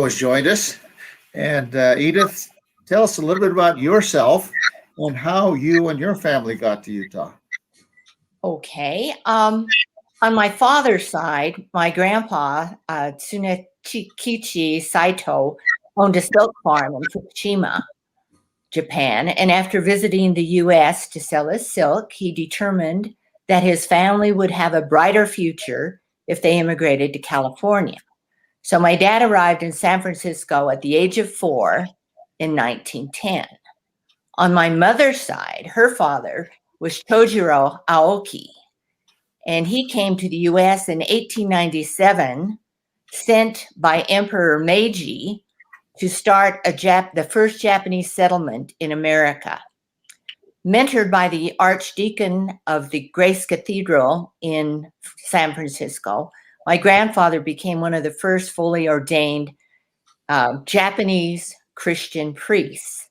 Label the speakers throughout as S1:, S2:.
S1: has joined us. And Edith, tell us a little bit about yourself and how you and your family got to Utah.
S2: Okay. On my father's side, my grandpa, Tsunekichi Saito, owned a silk farm in Fukushima, Japan. And after visiting the U.S. to sell his silk, he determined that his family would have a brighter future if they immigrated to California. So my dad arrived in San Francisco at the age of 4 in 1910. On my mother's side, her father was Tojiro Aoki, and he came to the U.S. in 1897, sent by Emperor Meiji to start the first Japanese settlement in America. Mentored by the Archdeacon of the Grace Cathedral in San Francisco, my grandfather became one of the first fully ordained Japanese Christian priests.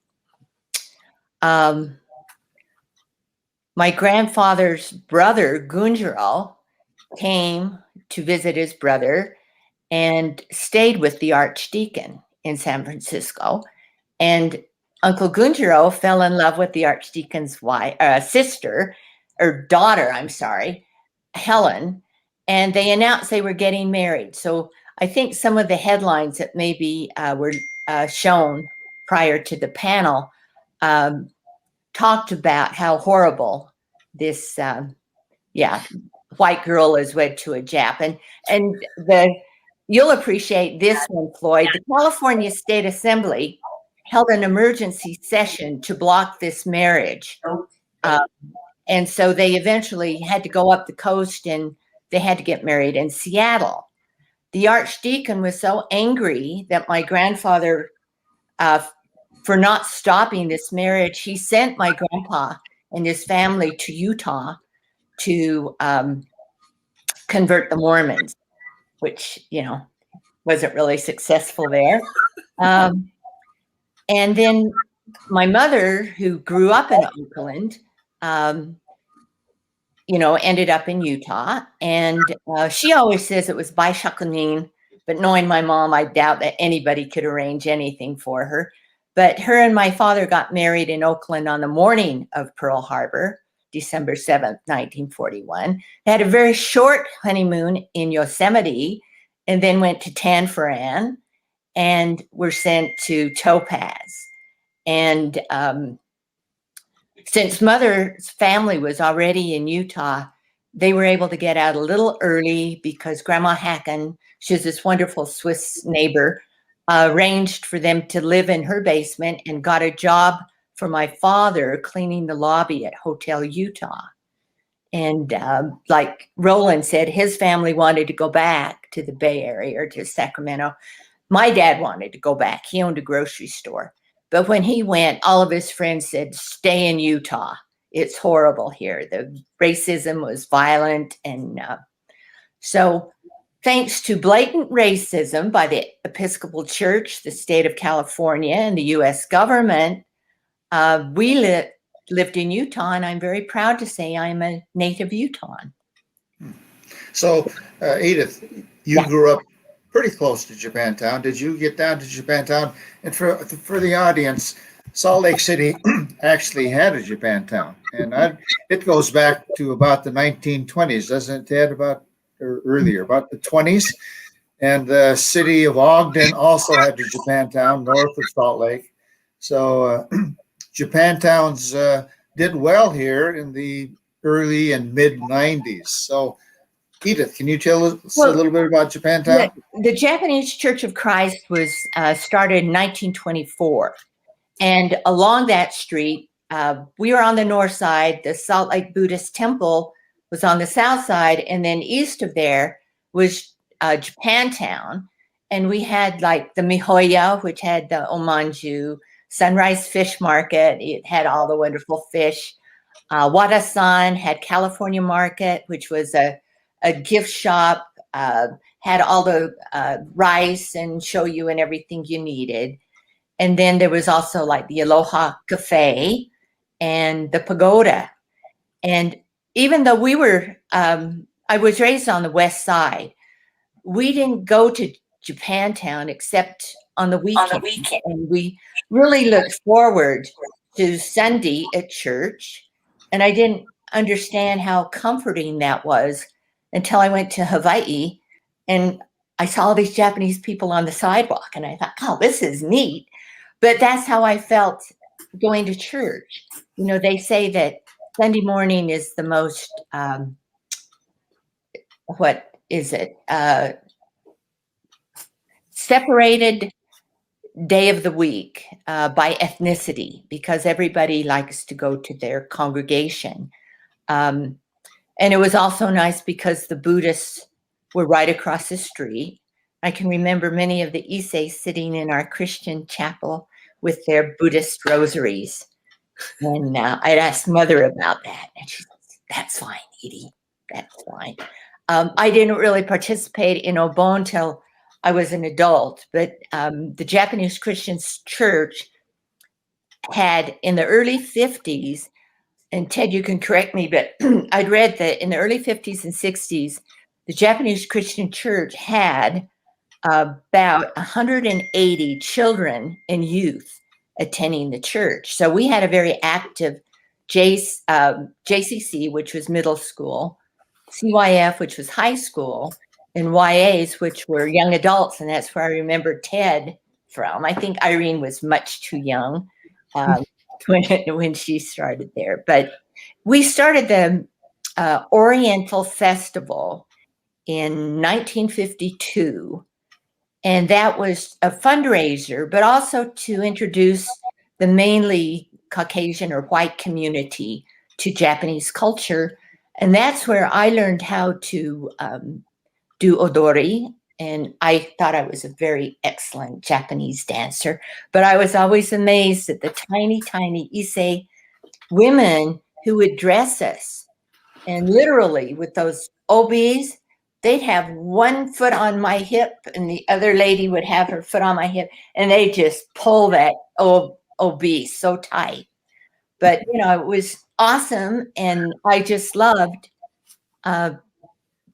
S2: My grandfather's brother, Gunjiro, came to visit his brother and stayed with the Archdeacon in San Francisco. And Uncle Gunjiro fell in love with the Archdeacon's daughter, Helen, and they announced they were getting married. So I think some of the headlines that maybe were shown prior to the panel talked about how horrible this white girl is wed to a Jap. And you'll appreciate this one, Floyd. The California State Assembly held an emergency session to block this marriage. And so they eventually had to go up the coast and they had to get married in Seattle. The Archdeacon was so angry that my grandfather, for not stopping this marriage, he sent my grandpa and his family to Utah to convert the Mormons, which, wasn't really successful there. And then my mother, who grew up in Oakland, ended up in Utah. And she always says it was by shakunin, but knowing my mom, I doubt that anybody could arrange anything for her. But her and my father got married in Oakland on the morning of Pearl Harbor, December 7th, 1941. They had a very short honeymoon in Yosemite and then went to Tanforan and were sent to Topaz. And since mother's family was already in Utah, they were able to get out a little early because Grandma Hacken, she's this wonderful Swiss neighbor, arranged for them to live in her basement and got a job for my father cleaning the lobby at Hotel Utah. And like Roland said, his family wanted to go back to the Bay Area or to Sacramento. My dad wanted to go back. He owned a grocery store. But when he went, all of his friends said, stay in Utah. It's horrible here. The racism was violent. And so thanks to blatant racism by the Episcopal Church, the state of California, and the U.S. government, we lived in Utah, and I'm very proud to say I'm a native Utahn.
S1: So, Edith, you grew up pretty close to Japantown. Did you get down to Japantown? And for the audience, Salt Lake City actually had a Japantown, and it goes back to about the 1920s, doesn't it, Ted? About the 20s. And the city of Ogden also had a Japantown north of Salt Lake. So Japantowns did well here in the early and mid 90s. So Edith, can you tell us a little bit about Japantown?
S2: The Japanese Church of Christ was started in 1924. And along that street, we were on the north side. The Salt Lake Buddhist Temple was on the south side. And then east of there was Japantown. And we had like the Mihoya, which had the omanju, Sunrise Fish Market. It had all the wonderful fish. Wada-san had California Market, which was a gift shop, had all the rice and shoyu and everything you needed. And then there was also like the Aloha Cafe and the Pagoda. And even though we were, I was raised on the west side, we didn't go to Japantown except on the weekend. And we really looked forward to Sunday at church. And I didn't understand how comforting that was until I went to Hawaii and I saw all these Japanese people on the sidewalk. And I thought, oh, this is neat. But that's how I felt going to church. You know, they say that Sunday morning is the most, what is it? Separated day of the week by ethnicity, because everybody likes to go to their congregation. And it was also nice because the Buddhists were right across the street. I can remember many of the Issei sitting in our Christian chapel with their Buddhist rosaries. And I'd ask Mother about that. And she says, that's fine, Edie, that's fine. I didn't really participate in Obon until I was an adult, but the Japanese Christian Church had in the early 50s, and Ted, you can correct me, but I'd read that in the early 50s and 60s, the Japanese Christian Church had about 180 children and youth attending the church. So we had a very active JCC, which was middle school, CYF, which was high school, and YAs, which were young adults. And that's where I remember Ted from. I think Irene was much too young when she started there. But we started the Oriental Festival in 1952. And that was a fundraiser, but also to introduce the mainly Caucasian or white community to Japanese culture. And that's where I learned how to do odori. And I thought I was a very excellent Japanese dancer, but I was always amazed at the tiny, tiny Issei women who would dress us. And literally with those obis, they'd have one foot on my hip and the other lady would have her foot on my hip, and they just pull that OB so tight. But, you know, it was awesome. And I just loved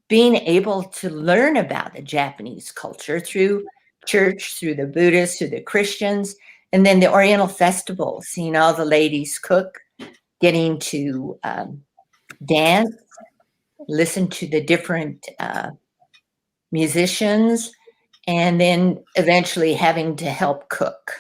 S2: being able to learn about the Japanese culture through church, through the Buddhists, through the Christians, and then the Oriental Festival, seeing all the ladies cook, getting to dance, listen to the different musicians, and then eventually having to help cook.